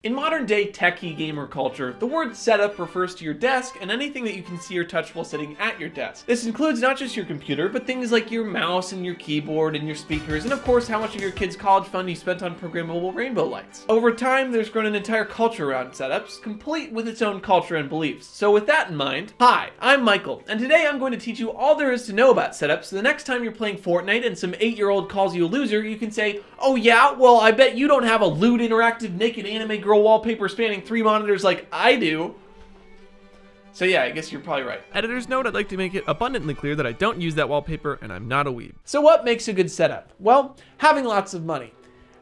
In modern day techie gamer culture, the word setup refers to your desk and anything that you can see or touch while sitting at your desk. This includes not just your computer, but things like your mouse and your keyboard and your speakers, and of course how much of your kids' college fund you spent on programmable rainbow lights. Over time, there's grown an entire culture around setups, complete with its own culture and beliefs. So with that in mind, hi, I'm Michael, and today I'm going to teach you all there is to know about setups, so the next time you're playing Fortnite and some 8-year-old calls you a loser, you can say, oh yeah, well I bet you don't have a lewd interactive naked anime girl wallpaper spanning 3 monitors like I do. So yeah, I guess you're probably right. Editor's note, I'd like to make it abundantly clear that I don't use that wallpaper and I'm not a weeb. So what makes a good setup? Well, having lots of money.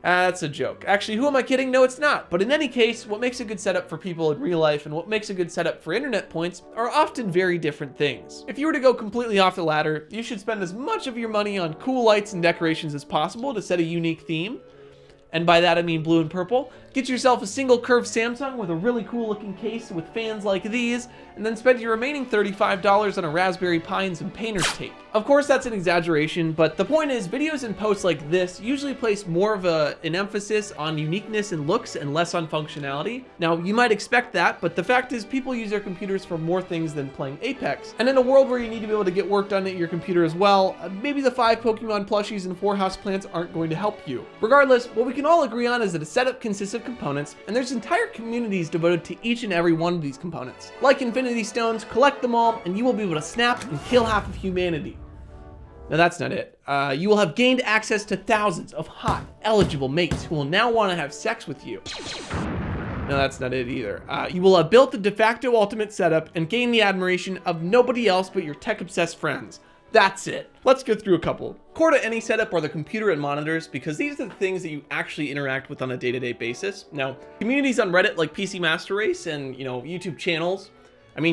That's a joke. Actually, who am I kidding? No, it's not. But in any case, what makes a good setup for people in real life and what makes a good setup for internet points are often very different things. If you were to go completely off the ladder, you should spend as much of your money on cool lights and decorations as possible to set a unique theme. And by that I mean blue and purple. Get yourself a single curved Samsung with a really cool looking case with fans like these, and then spend your remaining $35 on a Raspberry Pi and some painter's tape. Of course that's an exaggeration, but the point is videos and posts like this usually place more of an emphasis on uniqueness and looks and less on functionality. Now you might expect that, but the fact is people use their computers for more things than playing Apex. And in a world where you need to be able to get work done at your computer as well, maybe the 5 Pokemon plushies and 4 houseplants aren't going to help you. Regardless, what we can all agree on is that a setup consists of components, and there's entire communities devoted to each and every one of these components. Like Infinity Stones, collect them all, and you will be able to snap and kill half of humanity. Now that's not it. You will have gained access to thousands of hot, eligible mates who will now want to have sex with you. No, that's not it either. You will have built the de facto ultimate setup and gain the admiration of nobody else but your tech-obsessed friends. That's it. Let's go through a couple. Core to any setup are the computer and monitors, because these are the things that you actually interact with on a day-to-day basis. Now, communities on Reddit like PC Master Race and, YouTube channels,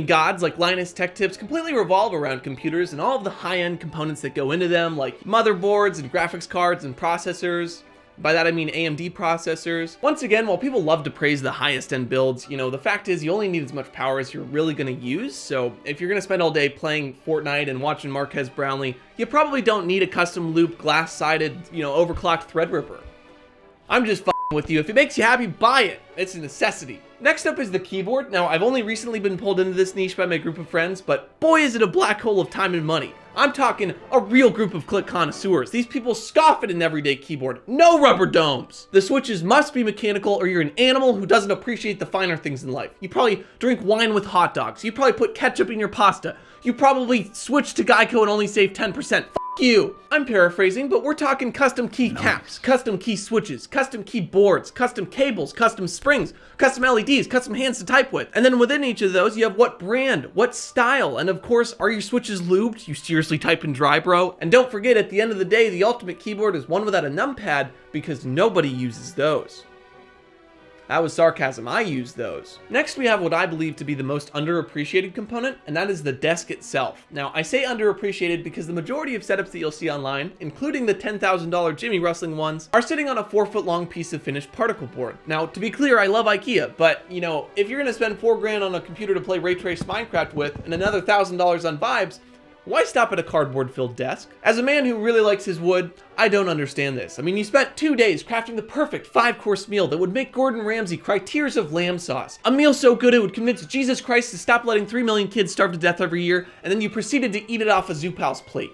gods like Linus Tech Tips completely revolve around computers and all of the high-end components that go into them, like motherboards and graphics cards and processors. By that I mean AMD processors. Once again, while people love to praise the highest end builds, the fact is you only need as much power as you're really gonna use. So if you're gonna spend all day playing Fortnite and watching Marquez Brownlee, you probably don't need a custom loop glass-sided, overclocked Threadripper. I'm just with you. If it makes you happy, buy it. It's a necessity. Next up is the keyboard. Now, I've only recently been pulled into this niche by my group of friends, but boy is it a black hole of time and money. I'm talking a real group of click connoisseurs. These people scoff at an everyday keyboard. No rubber domes. The switches must be mechanical or you're an animal who doesn't appreciate the finer things in life. You probably drink wine with hot dogs. You probably put ketchup in your pasta. You probably switch to Geico and only save 10%. You. I'm paraphrasing, but we're talking custom key caps, custom key switches, custom keyboards, custom cables, custom springs, custom LEDs, custom hands to type with. And then within each of those, you have what brand, what style, and of course, are your switches lubed? You seriously type in dry, bro? And don't forget, at the end of the day, the ultimate keyboard is one without a numpad because nobody uses those. That was sarcasm, I use those. Next we have what I believe to be the most underappreciated component, and that is the desk itself. Now I say underappreciated because the majority of setups that you'll see online, including the $10,000 Jimmy Rustling ones, are sitting on a 4-foot long piece of finished particle board. Now to be clear, I love IKEA, but if you're gonna spend $4 grand on a computer to play ray trace Minecraft with and another $1,000 on vibes, why stop at a cardboard-filled desk? As a man who really likes his wood, I don't understand this. You spent 2 days crafting the perfect 5-course meal that would make Gordon Ramsay cry tears of lamb sauce. A meal so good it would convince Jesus Christ to stop letting 3 million kids starve to death every year, and then you proceeded to eat it off a Zoopal's plate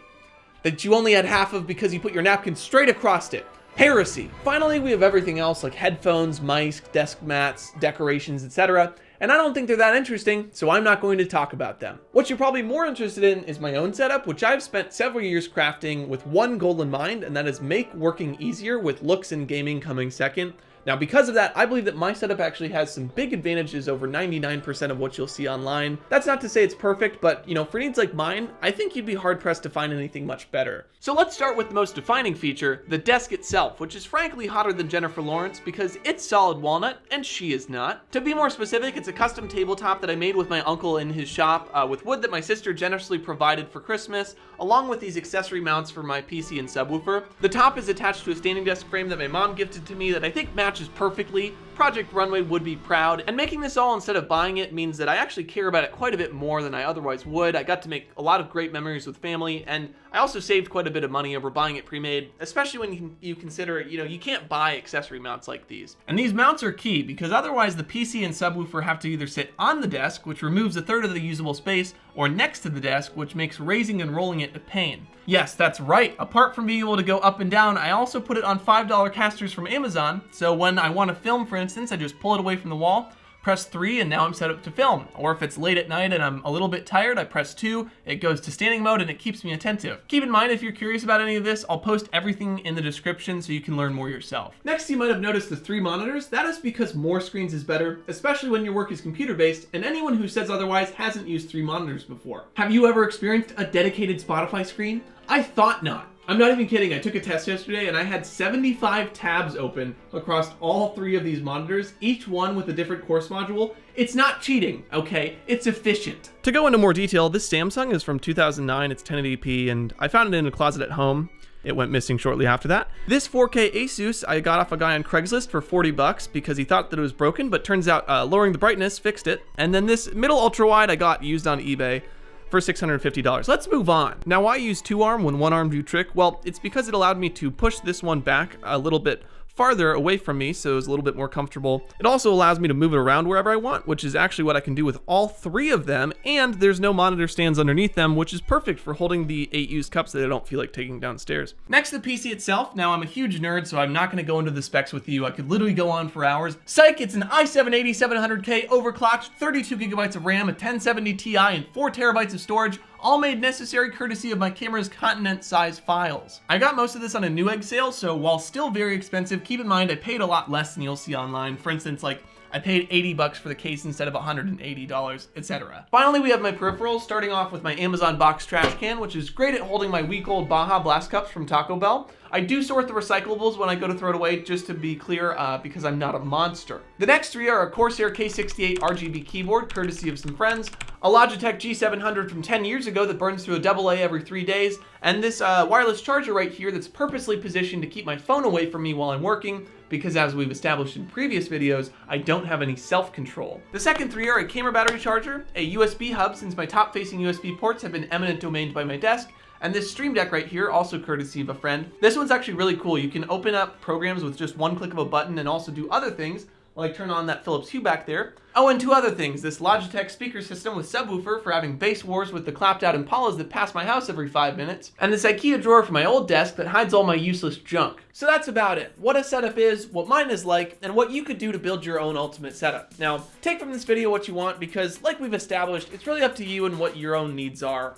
that you only had half of because you put your napkin straight across it. Heresy. Finally, we have everything else like headphones, mice, desk mats, decorations, etc. And I don't think they're that interesting, so I'm not going to talk about them. What you're probably more interested in is my own setup, which I've spent several years crafting with one goal in mind, and that is make working easier with looks and gaming coming second. Now, because of that, I believe that my setup actually has some big advantages over 99% of what you'll see online. That's not to say it's perfect, but for needs like mine, I think you'd be hard pressed to find anything much better. So let's start with the most defining feature, the desk itself, which is frankly hotter than Jennifer Lawrence because it's solid walnut and she is not. To be more specific, it's a custom tabletop that I made with my uncle in his shop with wood that my sister generously provided for Christmas, along with these accessory mounts for my PC and subwoofer. The top is attached to a standing desk frame that my mom gifted to me that I think matches perfectly Project Runway would be proud, and making this all instead of buying it means that I actually care about it quite a bit more than I otherwise would. I got to make a lot of great memories with family, and I also saved quite a bit of money over buying it pre-made, especially when you consider, you can't buy accessory mounts like these. And these mounts are key, because otherwise the PC and subwoofer have to either sit on the desk, which removes a third of the usable space, or next to the desk, which makes raising and rolling it a pain. Yes, that's right. Apart from being able to go up and down, I also put it on $5 casters from Amazon, so when I want to film, for instance, I just pull it away from the wall, press 3, and now I'm set up to film. Or if it's late at night and I'm a little bit tired, I press 2, it goes to standing mode, and it keeps me attentive. Keep in mind, if you're curious about any of this, I'll post everything in the description so you can learn more yourself. Next, you might have noticed the 3 monitors. That is because more screens is better, especially when your work is computer-based, and anyone who says otherwise hasn't used 3 monitors before. Have you ever experienced a dedicated Spotify screen? I thought not. I'm not even kidding. I took a test yesterday and I had 75 tabs open across all 3 of these monitors, each one with a different course module. It's not cheating, okay? It's efficient. To go into more detail, this Samsung is from 2009, it's 1080p, and I found it in a closet at home. It went missing shortly after that. This 4K Asus I got off a guy on Craigslist for 40 bucks because he thought that it was broken, but turns out lowering the brightness fixed it. And then this middle ultra wide I got used on eBay for $650. Let's move on. Now, why use 2-arm when 1-arm do trick? Well, it's because it allowed me to push this one back a little bit farther away from me, so it's a little bit more comfortable. It also allows me to move it around wherever I want, which is actually what I can do with all 3 of them, and there's no monitor stands underneath them, which is perfect for holding the 8 used cups that I don't feel like taking downstairs. Next, the PC itself. Now, I'm a huge nerd, so I'm not gonna go into the specs with you. I could literally go on for hours. Psych, it's an i7-8700K overclocked, 32 gigabytes of RAM, a 1070 Ti, and 4 terabytes of storage, all made necessary courtesy of my camera's continent-size files. I got most of this on a Newegg sale, so while still very expensive, keep in mind I paid a lot less than you'll see online. For instance, like, I paid 80 bucks for the case instead of $180, etc. Finally, we have my peripherals, starting off with my Amazon box trash can, which is great at holding my week-old Baja Blast cups from Taco Bell. I do sort the recyclables when I go to throw it away, just to be clear, because I'm not a monster. The next 3 are a Corsair K68 RGB keyboard, courtesy of some friends, a Logitech G700 from 10 years ago that burns through a AA every 3 days, and this wireless charger right here that's purposely positioned to keep my phone away from me while I'm working, because as we've established in previous videos, I don't have any self-control. The second 3 are a camera battery charger, a USB hub since my top-facing USB ports have been eminent domained by my desk, and this Stream Deck right here, also courtesy of a friend. This one's actually really cool. You can open up programs with just one click of a button and also do other things, like turn on that Philips Hue back there. Oh, and 2 other things. This Logitech speaker system with subwoofer for having bass wars with the clapped out Impalas that pass my house every 5 minutes. And this IKEA drawer for my old desk that hides all my useless junk. So that's about it. What a setup is, what mine is like, and what you could do to build your own ultimate setup. Now, take from this video what you want, because like we've established, it's really up to you and what your own needs are.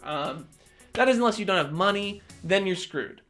That is, unless you don't have money, then you're screwed.